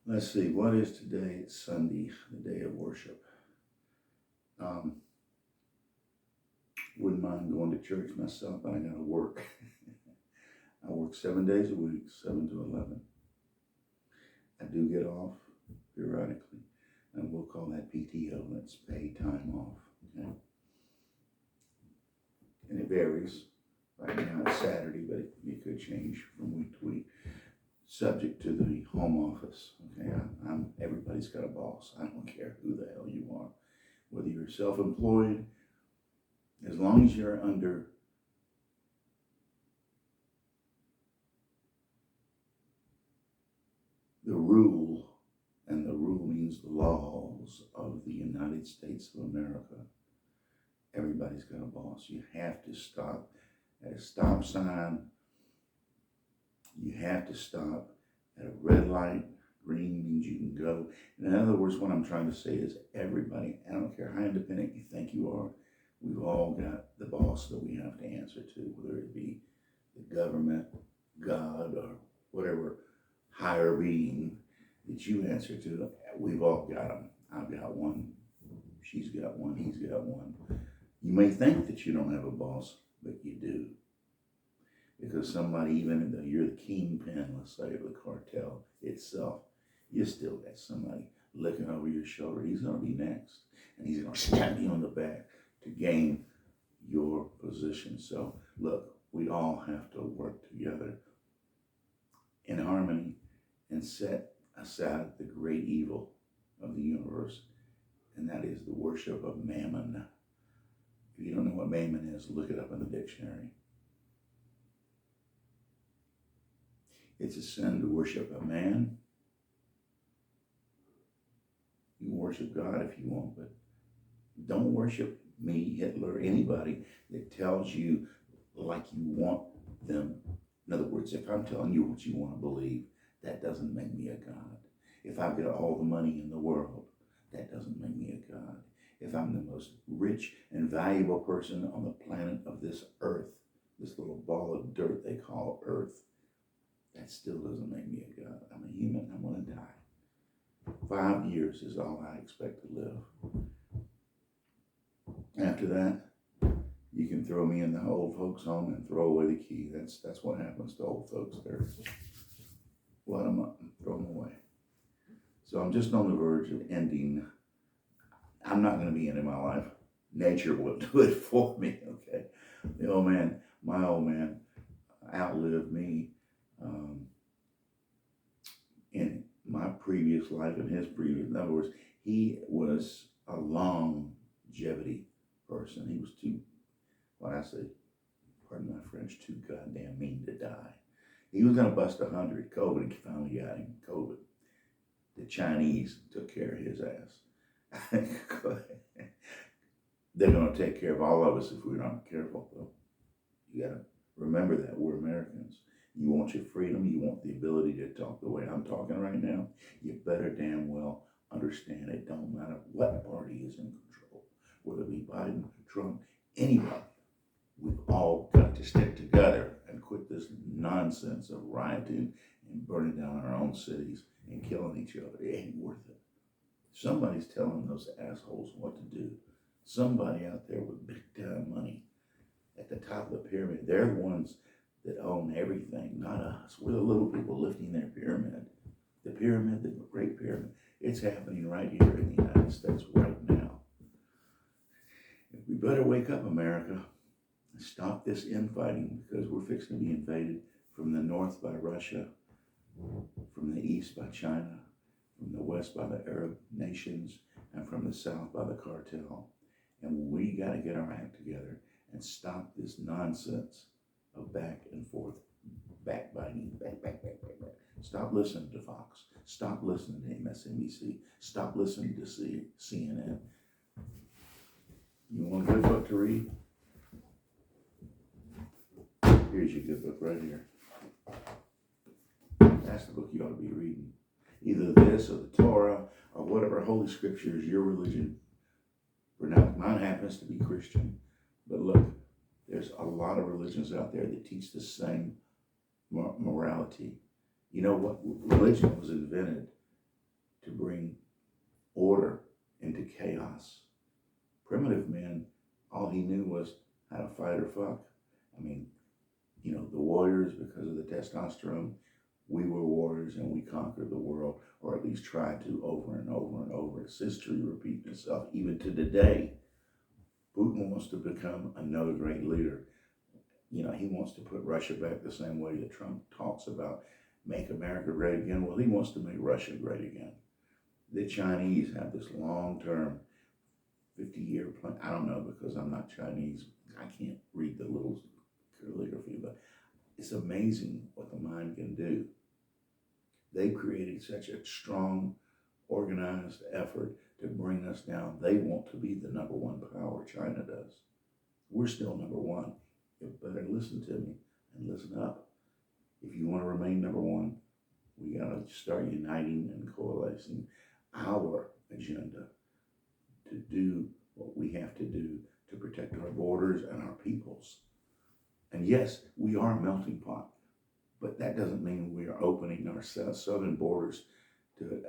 Let's see, what is today? It's Sunday, the day of worship. Um, wouldn't mind going to church myself, but I gotta work. I work 7 days a week, 7 to 11. I do get off periodically, and we'll call that PTO. That's paid time off. Okay, and it varies. Right now it's Saturday, but it could change from week to week, subject to the home office. Okay, everybody's got a boss. I don't care who the hell you are, whether you're self-employed, as long as you're under the rule, and the rule means the laws of the United States of America. Everybody's got a boss. You have to stop at a stop sign. You have to stop at a red light. Green means you can go. In other words, what I'm trying to say is everybody, I don't care how independent you think you are, we've all got the boss that we have to answer to, whether it be the government, God, or whatever higher being that you answer to. We've all got them. I've got one. She's got one. He's got one. You may think that you don't have a boss, but you do. Because somebody, even though you're the kingpin, let's say, of the cartel itself, you still got somebody looking over your shoulder. He's going to be next. And he's going to stab you on the back to gain your position. So, look, we all have to work together in harmony and set aside the great evil of the universe, and that is the worship of mammon. If you don't know what mammon is, look it up in the dictionary. It's a sin to worship a man. You can worship God if you want, but don't worship me, Hitler, anybody that tells you like you want them. In other words, if I'm telling you what you want to believe, that doesn't make me a God. If I've got all the money in the world, that doesn't make me a God. If I'm the most rich and valuable person on the planet of this earth, this little ball of dirt they call earth, that still doesn't make me a God. I'm a human. I'm going to die. 5 years is all I expect to live. After that, you can throw me in the old folks' home and throw away the key. That's what happens to old folks. There, let them up and throw them away. So I'm just on the verge of ending. I'm not going to be ending my life. Nature will do it for me. Okay, my old man, outlived me in my previous life and his previous. In other words, he was a longevity person. He was too, what I say, pardon my French, too goddamn mean to die. He was going to bust 100. COVID finally got him. COVID. The Chinese took care of his ass. They're going to take care of all of us if we're not careful, though. You got to remember that we're Americans. You want your freedom. You want the ability to talk the way I'm talking right now. You better damn well understand it don't matter what party is in control, whether it be Biden, Trump, anybody. We've all got to stick together and quit this nonsense of rioting and burning down our own cities and killing each other. It ain't worth it. Somebody's telling those assholes what to do. Somebody out there with big time money at the top of the pyramid. They're the ones that own everything, not us. We're the little people lifting their pyramid. The pyramid, the Great Pyramid, it's happening right here in the United States right now. We better wake up, America. Stop this infighting, because we're fixing to be invaded from the north by Russia, from the east by China, from the west by the Arab nations, and from the south by the cartel. And we got to get our act together and stop this nonsense of back and forth, backbiting, back. Stop listening to Fox. Stop listening to MSNBC. Stop listening to CNN. You want a good book to read? Here's your good book right here. That's the book you ought to be reading. Either this or the Torah or whatever holy scripture is your religion. For now, mine happens to be Christian. But look, there's a lot of religions out there that teach the same morality. You know what? Religion was invented to bring order into chaos. Primitive men, all he knew was how to fight or fuck. I mean, the warriors, because of the testosterone, we were warriors and we conquered the world, or at least tried to, over and over and over. It's history repeating itself even to today. Putin wants to become another great leader. He wants to put Russia back the same way that Trump talks about make America great again. Well, he wants to make Russia great again. The Chinese have this long-term 50-year plan. I don't know, because I'm not Chinese. I can't read the little calligraphy, but it's amazing what the mind can do. They've created such a strong, organized effort to bring us down. They want to be the number one power. China does. We're still number one. You better listen to me and listen up. If you want to remain number one, we got to start uniting and coalescing our agenda to do what we have to do to protect our borders and our peoples. And yes, we are a melting pot, but that doesn't mean we are opening our southern borders to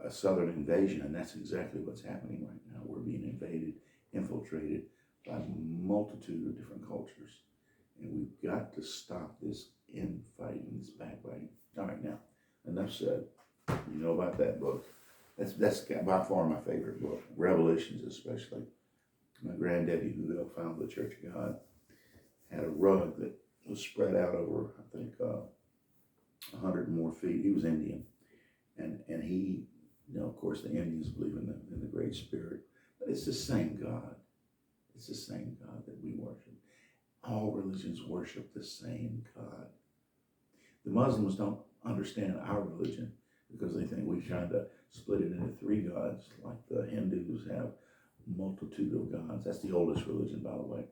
a southern invasion. And that's exactly what's happening right now. We're being invaded, infiltrated by a multitude of different cultures. And we've got to stop this infighting, this backbiting. All right, now, enough said. You know about that book. That's by far my favorite book, Revelations especially. My granddaddy, who helped found the Church of God, had a rug that was spread out over, I think, 100 more feet. He was Indian. And he, of course, the Indians believe in the Great Spirit. But it's the same God. It's the same God that we worship. All religions worship the same God. The Muslims don't understand our religion because they think we're trying to split it into three gods, like the Hindus have a multitude of gods. That's the oldest religion, by the way.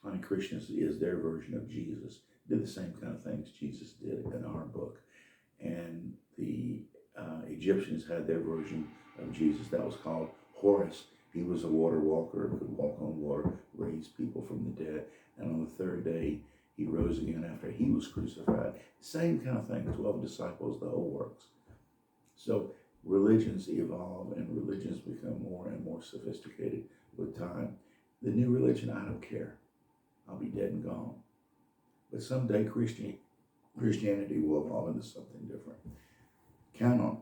Hare Krishna is their version of Jesus. Did the same kind of things Jesus did in our book. And the Egyptians had their version of Jesus that was called Horus. He was a water walker, could walk on water, raise people from the dead. And on the third day, he rose again after he was crucified. Same kind of thing, 12 disciples, the whole works. So religions evolve and religions become more and more sophisticated with time. The new religion, I don't care. I'll be dead and gone. But someday Christianity will evolve into something different. Count on it.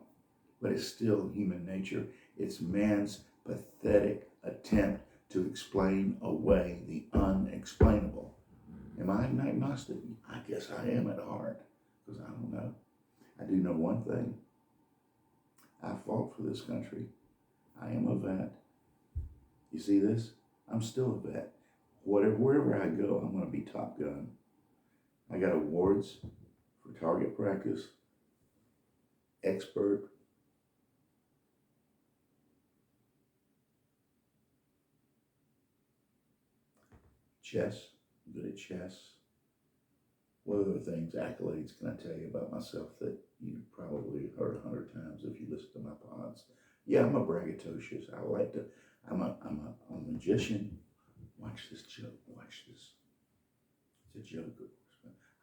But it's still human nature. It's man's pathetic attempt to explain away the unexplainable. Am I an agnostic? I guess I am at heart, because I don't know. I do know one thing. I fought for this country. I am a vet. You see this? I'm still a vet. Wherever I go, I'm going to be Top Gun. I got awards for target practice, expert, chess, good at chess. What other things, accolades can I tell you about myself that you've probably heard 100 times if you listen to my pods? Yeah, I'm a braggadocious. I'm a magician. Watch this joke, watch this. It's a joke.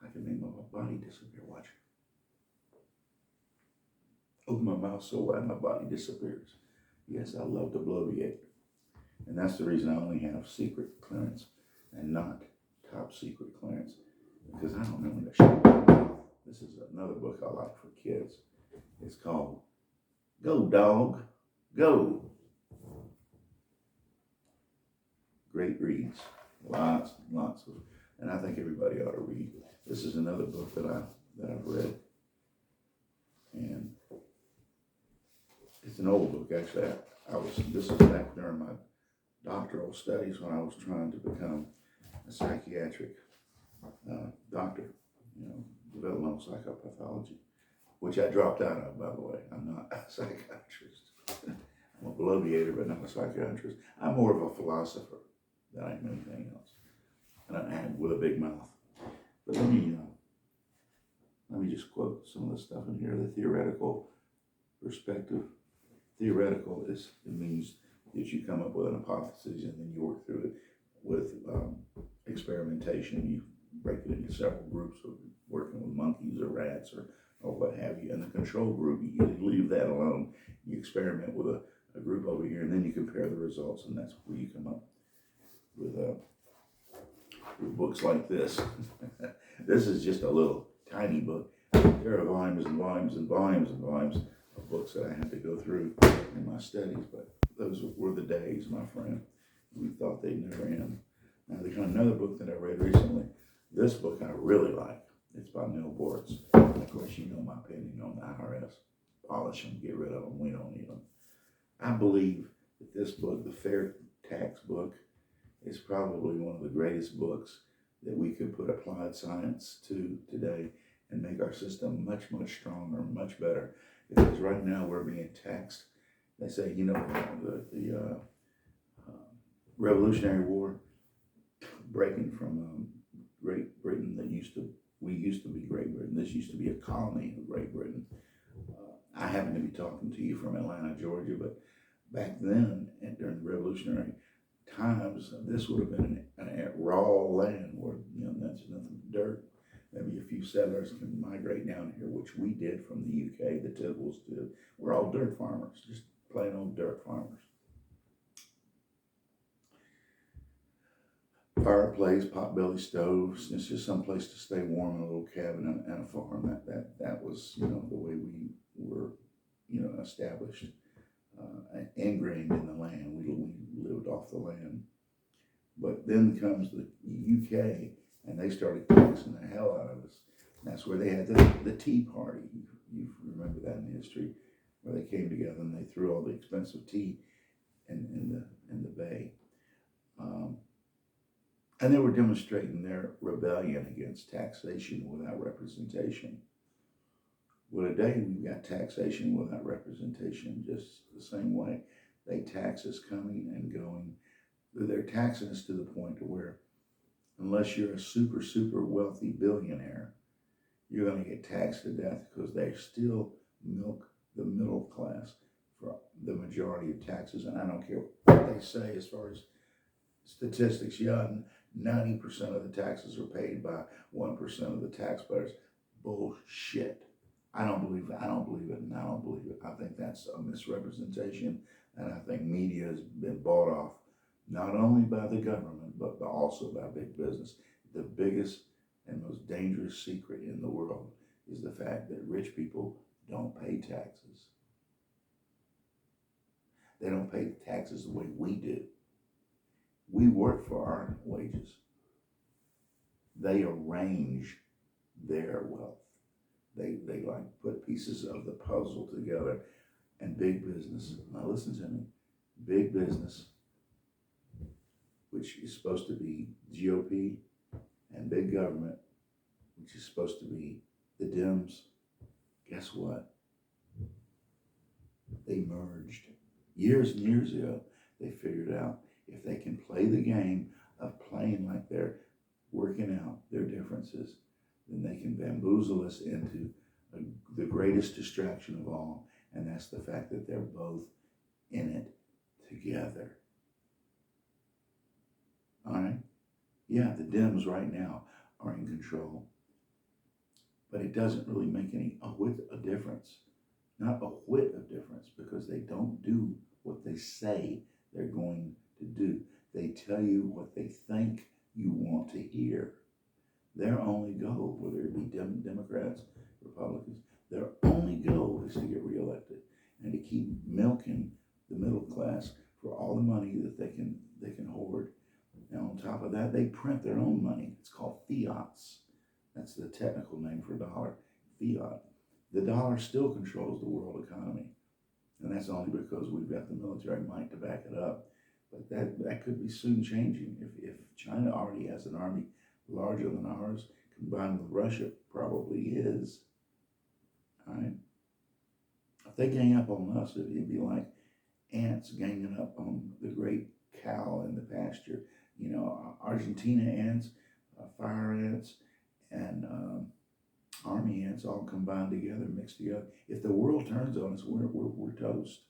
I can make my body disappear, watch it. Open my mouth so wide my body disappears. Yes, I love to bloviate. And that's the reason I only have secret clearance and not top secret clearance. Because I don't know when to shut my mouth. This is another book I like for kids. It's called Go Dog, Go. Great reads. Lots of, and I think everybody ought to read. This is another book that I've read. And it's an old book, actually. This is back during my doctoral studies when I was trying to become a psychiatric doctor, developmental psychopathology, which I dropped out of, by the way. I'm not a psychiatrist. I'm a bloviator, but not a psychiatrist. I'm more of a philosopher than I am anything else. And I'm with a big mouth. But let me just quote some of the stuff in here. The theoretical perspective. Theoretical it means that you come up with an hypothesis and then you work through it with experimentation. You break it into several groups of working with monkeys or rats or or what have you. And the control group, you leave that alone. You experiment with a group over here, and then you compare the results, and that's where you come up with books like this. This is just a little tiny book. There are volumes and volumes and volumes and volumes of books that I had to go through in my studies, but those were the days, my friend. We thought they'd never end. Now, there's another book that I read recently. This book I really like. It's by Neil Bortz. And of course, you know my opinion on the IRS. Polish them, get rid of them. We don't need them. I believe that this book, the Fair Tax book, is probably one of the greatest books that we could put applied science to today and make our system much, much stronger, much better. Because right now we're being taxed. They say, you know, the Revolutionary War, breaking from Great Britain, we used to be Great Britain. This used to be a colony of Great Britain. I happen to be talking to you from Atlanta, Georgia, but back then, and during the Revolutionary times, this would have been a raw land where, you know, that's nothing but dirt. Maybe a few settlers can migrate down here, which we did from the UK, the Tidwells did. We're all dirt farmers, just plain old dirt farmers. Fireplace, potbelly stoves. It's just some place to stay warm in a little cabin and a farm. That was, you know, the way we were, you know, established, ingrained in the land. We lived off the land. But then comes the UK, and they started taxing the hell out of us. And that's where they had the Tea Party. You remember that in history, where they came together and they threw all the expensive tea in the bay. And they were demonstrating their rebellion against taxation without representation. Well, today we've got taxation without representation, just the same way. They tax us coming and going. They're taxing us to the point to where, unless you're a super, super wealthy billionaire, you're going to get taxed to death because they still milk the middle class for the majority of taxes. And I don't care what they say as far as statistics. Yeah, 90% of the taxes are paid by 1% of the taxpayers. Bullshit. I don't believe it, and I don't believe it. I think that's a misrepresentation, and I think media has been bought off, not only by the government, but also by big business. The biggest and most dangerous secret in the world is the fact that rich people don't pay taxes. They don't pay taxes the way we do. We work for our wages. They arrange their wealth. They like put pieces of the puzzle together. And big business, now listen to me, big business, which is supposed to be GOP, and big government, which is supposed to be the Dems, guess what? They merged. Years and years ago, they figured out if they can play the game of playing like they're working out their differences, then they can bamboozle us into the greatest distraction of all, and that's the fact that they're both in it together. All right? Yeah, the Dems right now are in control, but it doesn't really make a whit of difference. Not a whit of difference, because they don't do what they say they're going to do. They tell you what they think you want to hear. Their only goal, whether it be Democrats, Republicans, their only goal is to get reelected and to keep milking the middle class for all the money that they can hoard. And on top of that, they print their own money. It's called fiats. That's the technical name for dollar, fiat. The dollar still controls the world economy, and that's only because we've got the military might to back it up. But that could be soon changing. If China already has an army larger than ours, combined with Russia, probably is. All right? If they gang up on us, it'd be like ants ganging up on the great cow in the pasture. You know, Argentina ants, fire ants, and army ants all combined together, mixed together. If the world turns on us, we're toast.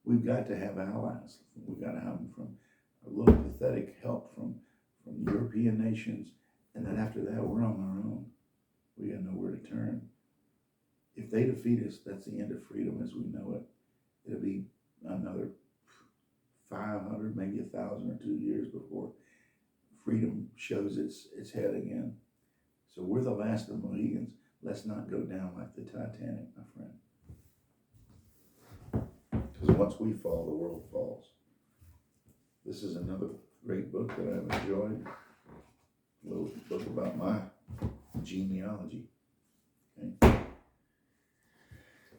We've got to have allies. We've got to have them from a little pathetic help from European nations, and then after that, we're on our own. We got nowhere to turn. If they defeat us, that's the end of freedom as we know it. It'll be another 500, maybe 1,000 or 2 years before freedom shows its head again. So we're the last of the Mohegans. Let's not go down like the Titanic, my friend. Because once we fall, the world falls. This is another great book that I've enjoyed. A little book about my genealogy. Okay.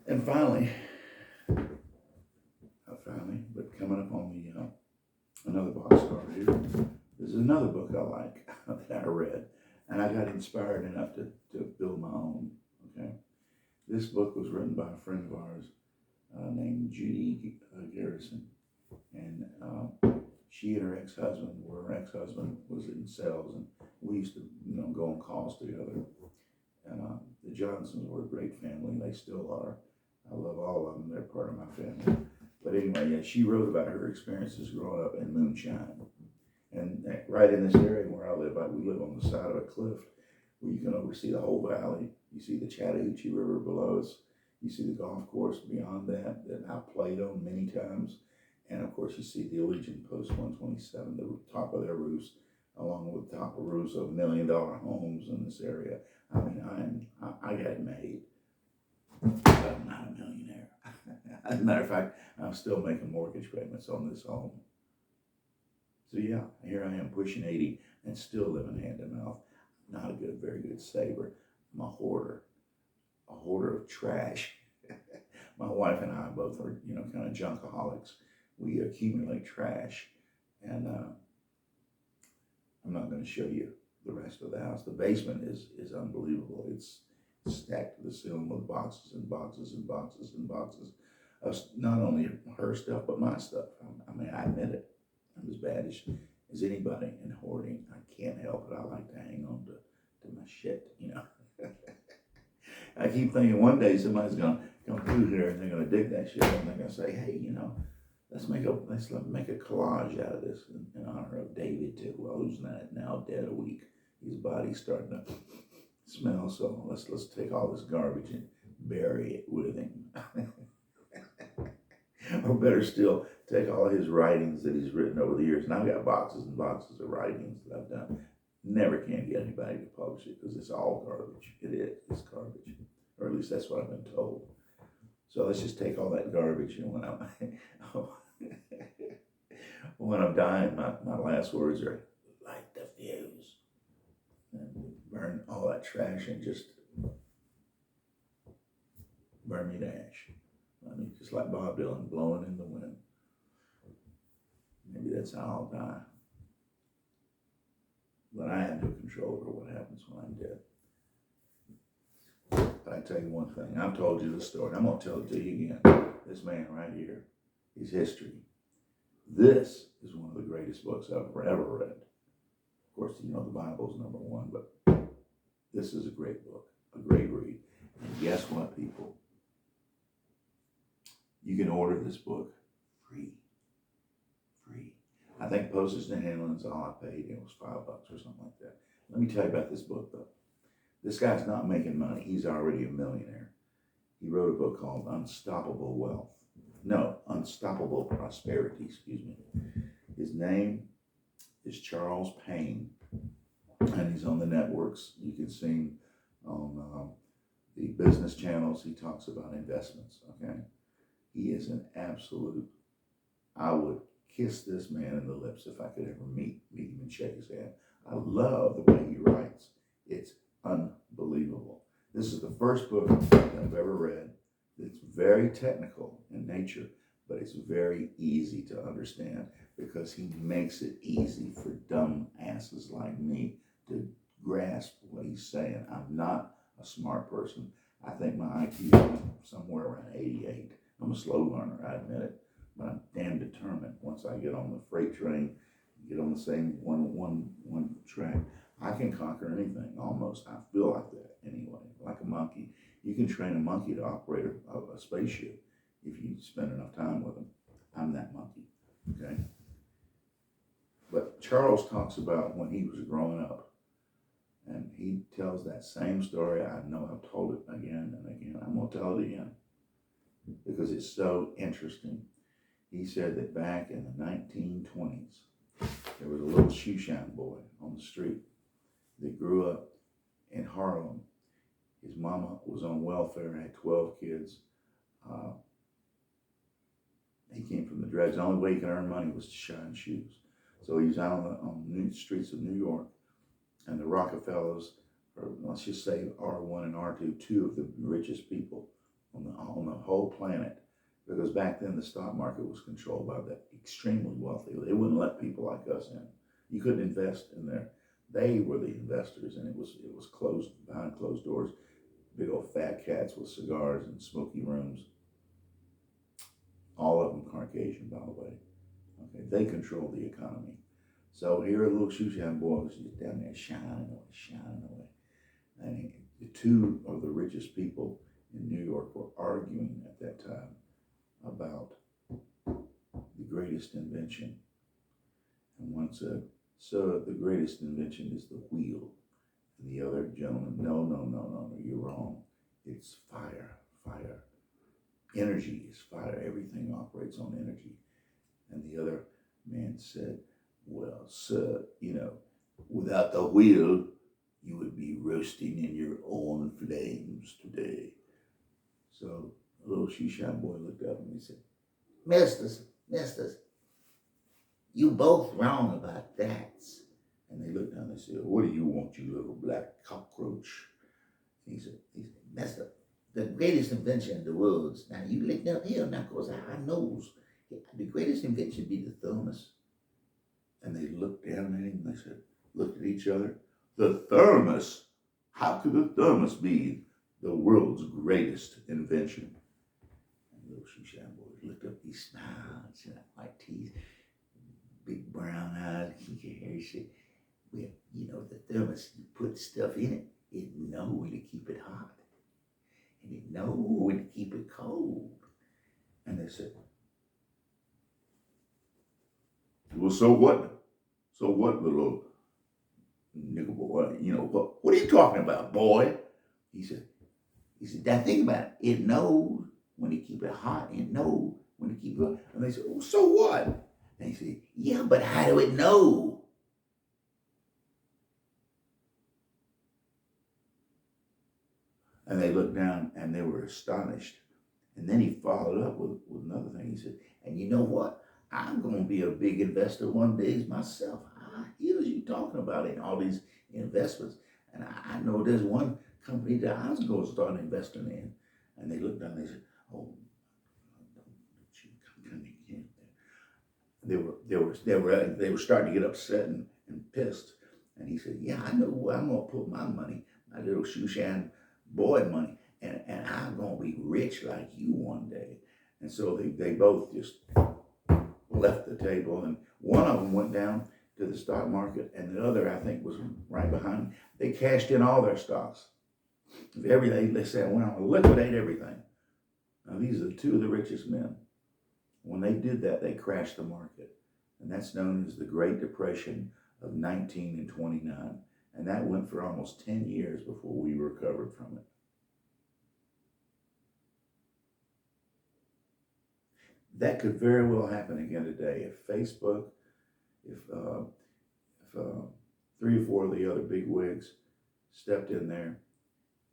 And finally, but coming up on the another box star here, there's another book I like that I read, and I got inspired enough to build my own. Okay, this book was written by a friend of ours named Judy Garrison, and she and her ex-husband was in sales, and we used to go on calls together. And the Johnsons were a great family. They still are. I love all of them. They're part of my family. But anyway, yeah, she wrote about her experiences growing up in moonshine. And right in this area where I live, we live on the side of a cliff where you can oversee the whole valley. You see the Chattahoochee River below us. You see the golf course beyond that I played on many times. And of course, you see the Allegiant Post 127, the top of their roofs, along with the top of roofs of $1 million homes in this area. I mean, I got it made, but I'm not a millionaire. As a matter of fact, I'm still making mortgage payments on this home. So yeah, here I am pushing 80 and still living hand to mouth. Not a very good saver. I'm a hoarder of trash. My wife and I both are, kind of junkaholics. We accumulate trash, and I'm not going to show you the rest of the house. The basement is unbelievable. It's stacked to the ceiling with boxes and boxes and boxes and boxes of not only her stuff but my stuff. I mean, I admit it. I'm as bad as anybody in hoarding. I can't help it. I like to hang on to my shit. I keep thinking one day somebody's gonna come through here and they're gonna dig that shit up and they're gonna say, hey, let's make a collage out of this in honor of David Tidwell, who's now dead a week. His body's starting to smell, so let's take all this garbage and bury it with him. Or better still, take all his writings that he's written over the years. And I've got boxes and boxes of writings that I've done. Never can get anybody to publish it because it's all garbage. It's garbage. Or at least that's what I've been told. So let's just take all that garbage, and when I'm dying, my last words are, light the fuse. And burn all that trash and just burn me to ash. I mean, just like Bob Dylan, blowing in the wind. Maybe that's how I'll die. But I have no control over what happens when I'm dead. But I tell you one thing, I've told you the story. I'm going to tell it to you again. This man right here, his history. This is one of the greatest books I've ever read. Of course, the Bible's number one, but this is a great book, a great read. And guess what, people? You can order this book free. I think postage and handling is all I paid. It was $5 or something like that. Let me tell you about this book, though. This guy's not making money. He's already a millionaire. He wrote a book called Unstoppable Prosperity, His name is Charles Payne, and he's on the networks. You can see him on the business channels. He talks about investments, okay? He is an absolute, I would kiss this man in the lips if I could ever meet him and shake his hand. I love the way he writes. It's unbelievable. This is the first book that I've ever read. It's very technical in nature, but it's very easy to understand because he makes it easy for dumb asses like me to grasp what he's saying. I'm not a smart person. I think my IQ is somewhere around 88. I'm a slow learner, I admit it, but I'm damn determined. Once I get on the freight train, get on the same one track, I can conquer anything, almost. I feel like that anyway, like a monkey. You can train a monkey to operate a spaceship if you spend enough time with him. I'm that monkey, okay? But Charles talks about when he was growing up, and he tells that same story. I know I've told it again and again. I'm going to tell it again because it's so interesting. He said that back in the 1920s, there was a little shoe shine boy on the street that grew up in Harlem. His mama was on welfare, had 12 kids. He came from the dregs. The only way he could earn money was to shine shoes. So he was out on the streets of New York, and the Rockefellers, or let's just say R1 and R2, two of the richest people on the whole planet, because back then the stock market was controlled by the extremely wealthy. They wouldn't let people like us in. You couldn't invest in there. They were the investors, and it was closed, behind closed doors. Big old fat cats with cigars and smoky rooms. All of them Caucasian, by the way. Okay, they controlled the economy. So here a little shoe shine boy was just down there shining away. And the two of the richest people in New York were arguing at that time about the greatest invention. And one said, "So the greatest invention is the wheel." And the other gentleman, no, you're wrong. It's fire. Energy is fire. Everything operates on energy. And the other man said, "Well, sir, without the wheel, you would be roasting in your own flames today." So a little shoe shine boy looked up and he said, Misters, you both wrong about that." And they looked down and they said, "What do you want, you little black cockroach?" And he said, "Mister, the greatest invention in the world." Now you look down here, now, of course, I knows the greatest invention be the thermos. And they looked down at him and they said, looked at each other. "The thermos? How could the thermos be the world's greatest invention?" And little shoe shine boy looked up, he smiled, white teeth, big brown eyes, kinky hair. He said, "Well, the thermos, you put stuff in it, it know when to keep it hot. And it know when to keep it cold." And they said, "Well, so what? So what, little nigger boy? What are you talking about, boy?" He said, "Now think about it. It knows when to keep it hot. It knows when to keep it hot." And they said, "Well, so what?" And he said, "Yeah, but how do it know?" And they looked down and they were astonished. And then he followed up with another thing. He said, "And you know what? I'm going to be a big investor one day myself. I hear you talking about it, all these investments. And I know there's one company that I was going to start investing in." And they looked down and they said, "Oh, don't you come again." They were starting to get upset and pissed. And he said, "Yeah, I know where I'm going to put my money, my little shoe shine boy money, and I'm going to be rich like you one day." And so they both just left the table, and one of them went down to the stock market, and the other, I think, was right behind him. They cashed in all their stocks. Everything, they said, "Well, I'll liquidate everything." Now, these are two of the richest men. When they did that, they crashed the market. And that's known as the Great Depression of 1929. And that went for almost 10 years before we recovered from it. That could very well happen again today if Facebook, if 3 or 4 of the other big wigs stepped in there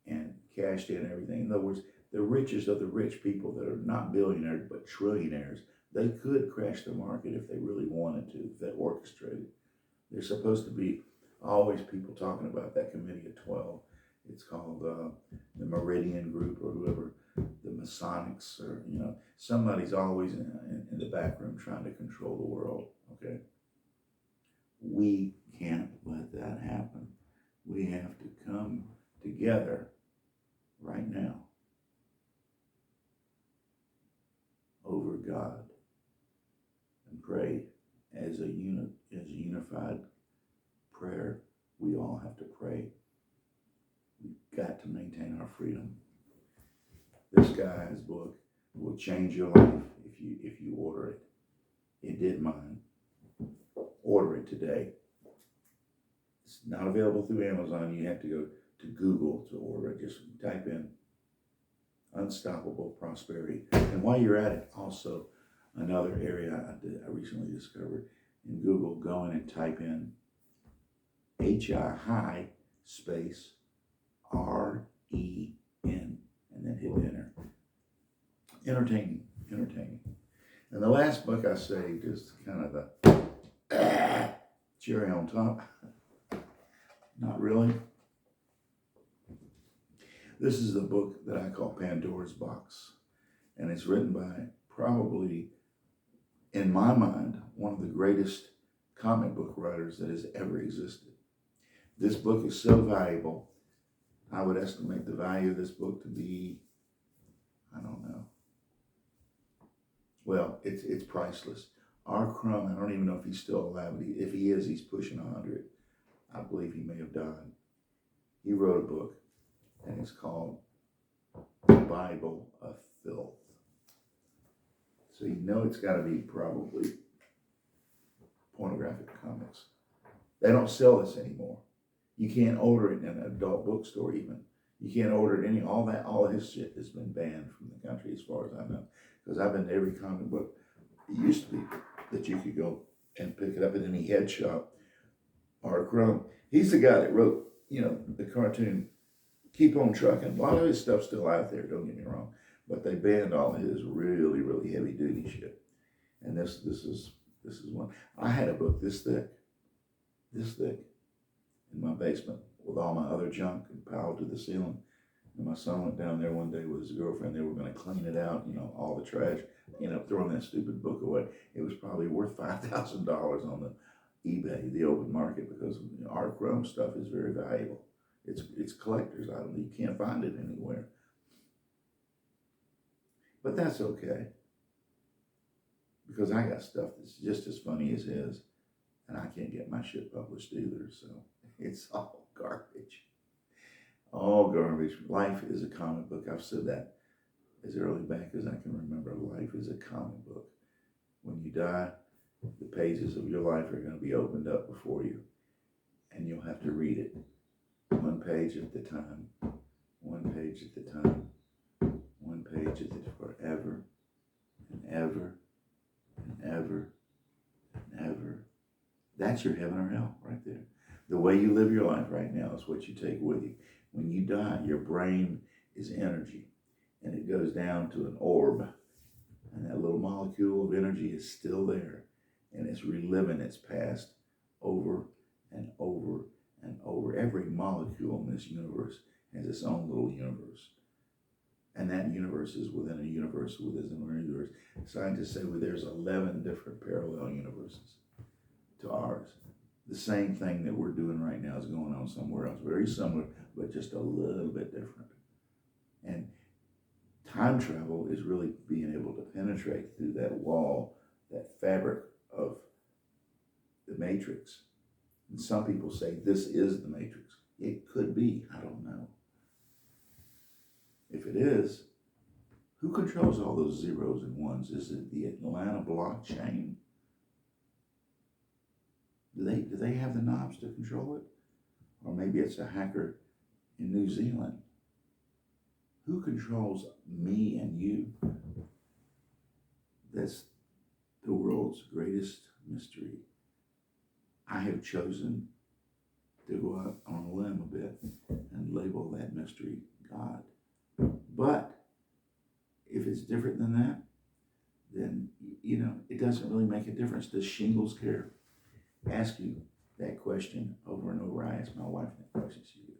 and cashed in everything. In other words, the richest of the rich people that are not billionaires but trillionaires, they could crash the market if they really wanted to, if they orchestrated. There's supposed to be always people talking about that Committee of 12. It's called the Meridian Group or whoever, the Masonics, or somebody's always in the back room trying to control the world. Okay, we can't let that happen. We have to come together right now over God and pray as a unified prayer. We all have to pray. We've got to maintain our freedom. This guy's book will change your life if you order it. It did mine. Order it today. It's not available through Amazon. You have to go to Google to order it. Just type in Unstoppable Prosperity. And while you're at it, also another area I recently discovered in Google, go in and type in HI space REN and then hit enter. Entertaining. And the last book I saved is kind of the cherry on top. Not really. This is the book that I call Pandora's Box. And it's written by probably, in my mind, one of the greatest comic book writers that has ever existed. This book is so valuable, I would estimate the value of this book to be, I don't know. Well, it's priceless. R. Crumb, I don't even know if he's still alive, but if he is, he's pushing 100. I believe he may have died. He wrote a book, and it's called The Bible of Filth. So you know it's got to be probably pornographic comics. They don't sell this anymore. You can't order it in an adult bookstore even. You can't order it all his shit has been banned from the country as far as I know. Because I've been to every comic book. It used to be that you could go and pick it up at any head shop. R. Crumb, he's the guy that wrote, the cartoon Keep On Trucking. A lot of his stuff's still out there, don't get me wrong. But they banned all his really, really heavy duty shit. And this is one. I had a book this thick, in my basement with all my other junk and piled to the ceiling. And my son went down there one day with his girlfriend. They were going to clean it out, all the trash, throwing that stupid book away. It was probably worth $5,000 on the eBay, the open market, because our Crumb stuff is very valuable. It's collector's item. You can't find it anywhere. But that's okay, because I got stuff that's just as funny as his, and I can't get my shit published either, so it's all garbage. All garbage. Life is a comic book. I've said that as early back as I can remember. Life is a comic book. When you die, the pages of your life are going to be opened up before you, and you'll have to read it one page at the time, one page at the time, one page at the forever and ever and ever and ever. That's your heaven or hell right there. The way you live your life right now is what you take with you. When you die, your brain is energy, and it goes down to an orb, and that little molecule of energy is still there, and it's reliving its past over and over and over. Every molecule in this universe has its own little universe, and that universe is within a universe within a universe. Scientists say there's 11 different parallel universes to ours. The same thing that we're doing right now is going on somewhere else. Very similar, but just a little bit different. And time travel is really being able to penetrate through that wall, that fabric of the Matrix. And some people say this is the Matrix. It could be. I don't know. If it is, who controls all those zeros and ones? Is it the Atlanta blockchain? Do they have the knobs to control it? Or maybe it's a hacker in New Zealand. Who controls me and you? That's the world's greatest mystery. I have chosen to go out on a limb a bit and label that mystery God. But if it's different than that, then, it doesn't really make a difference. Does shingles care? Ask you that question over and over. I ask my wife that question. She goes,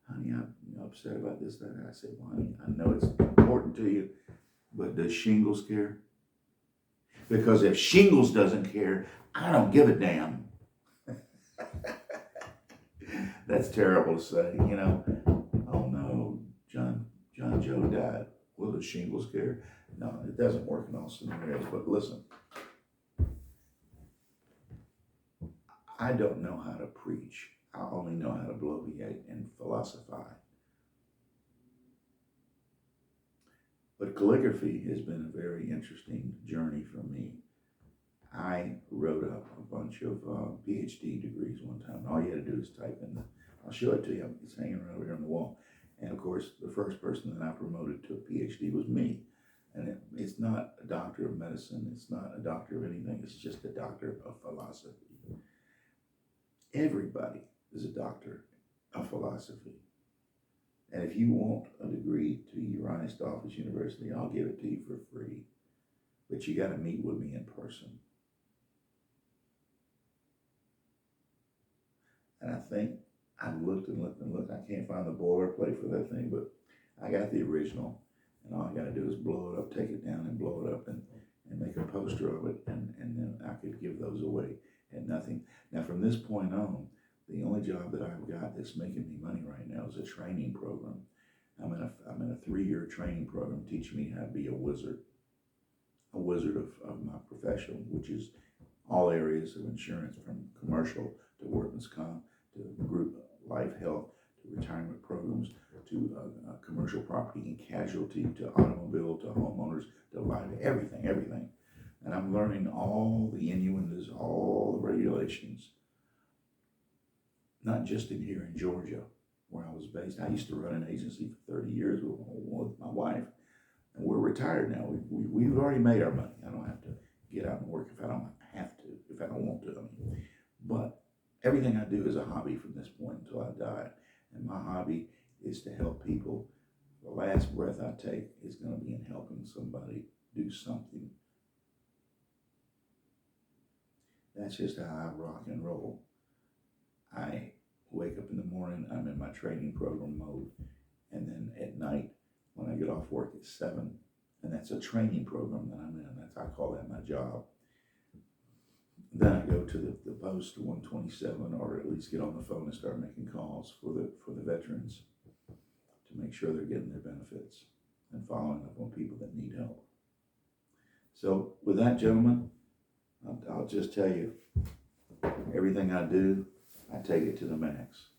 honey, I'm upset about this, that. I said, well, honey, I know it's important to you, but does shingles care? Because if shingles doesn't care, I don't give a damn. That's terrible to say, Oh no, John Joe died. Well, does shingles care? No, it doesn't work in all scenarios. But listen, I don't know how to preach. I only know how to bloviate and philosophize. But calligraphy has been a very interesting journey for me. I wrote up a bunch bunch of PhD degrees one time. All you had to do is type in I'll show it to you. It's hanging right over here on the wall. And of course, the first person that I promoted to a PhD was me. And it's not a doctor of medicine. It's not a doctor of anything. It's just a doctor of philosophy. Everybody is a doctor of philosophy. And if you want a degree to Uriah Stafford's University, I'll give it to you for free. But you got to meet with me in person. And I think I've looked and looked and looked. I can't find the boilerplate for that thing, but I got the original. And all I got to do is blow it up, take it down and blow it up and make a poster of it. And then I could give those away at nothing. Now, from this point on, the only job that I've got that's making me money right now is a training program. I'm in a 3-year training program teaching me how to be a wizard of my profession, which is all areas of insurance, from commercial to workman's comp to group life health to retirement programs to commercial property and casualty to automobile to homeowners to life, everything. And I'm learning all the innuendos, all the regulations, not just in here in Georgia, where I was based. I used to run an agency for 30 years with my wife, and we're retired now. We've already made our money. I don't have to get out and work if I don't have to, if I don't want to. But everything I do is a hobby from this point until I die. And my hobby is to help people. The last breath I take is going to be in helping somebody do something. That's just how I rock and roll. I wake up in the morning, I'm in my training program mode. And then at night, when I get off work at 7, and that's a training program that I'm in. I call that my job. Then I go to the post to 127, or at least get on the phone and start making calls for the veterans to make sure they're getting their benefits and following up on people that need help. So with that, gentlemen, I'll just tell you, everything I do, I take it to the max.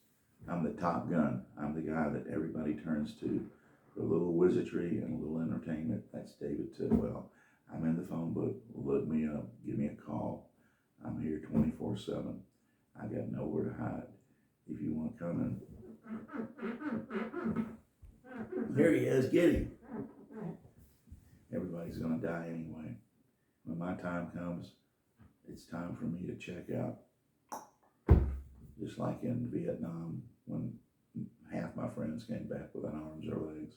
I'm the top gun. I'm the guy that everybody turns to for a little wizardry and a little entertainment. That's David Tidwell. I'm in the phone book. Look me up. Give me a call. I'm here 24/7. I got nowhere to hide. If you want to come in. There he is. Get him. Everybody's going to die anyway. When my time comes, it's time for me to check out. Just like in Vietnam, when half my friends came back without arms or legs.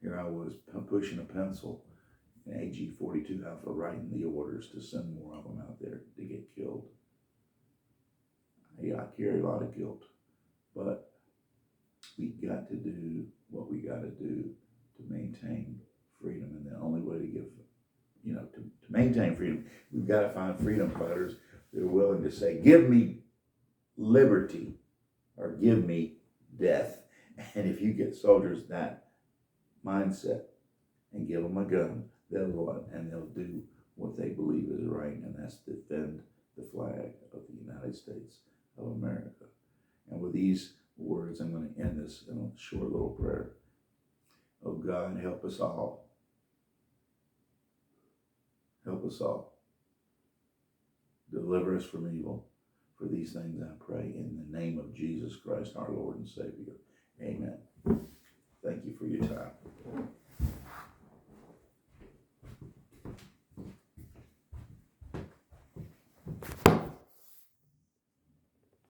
Here I was pushing a pencil, an AG-42 Alpha, writing the orders to send more of them out there to get killed. I carry a lot of guilt, but we got to do what we got to do to maintain freedom. And the only way to give, to maintain freedom, we've got to find freedom fighters that are willing to say, give me liberty or give me death. And if you get soldiers that mindset and give them a gun, they'll go out and they'll do what they believe is right, and that's defend the flag of the United States of America. And with these words, I'm going to end this in a short little prayer. Oh God, help us all. Help us all. Deliver us from evil. For these things I pray in the name of Jesus Christ, our Lord and Savior. Amen. Thank you for your time.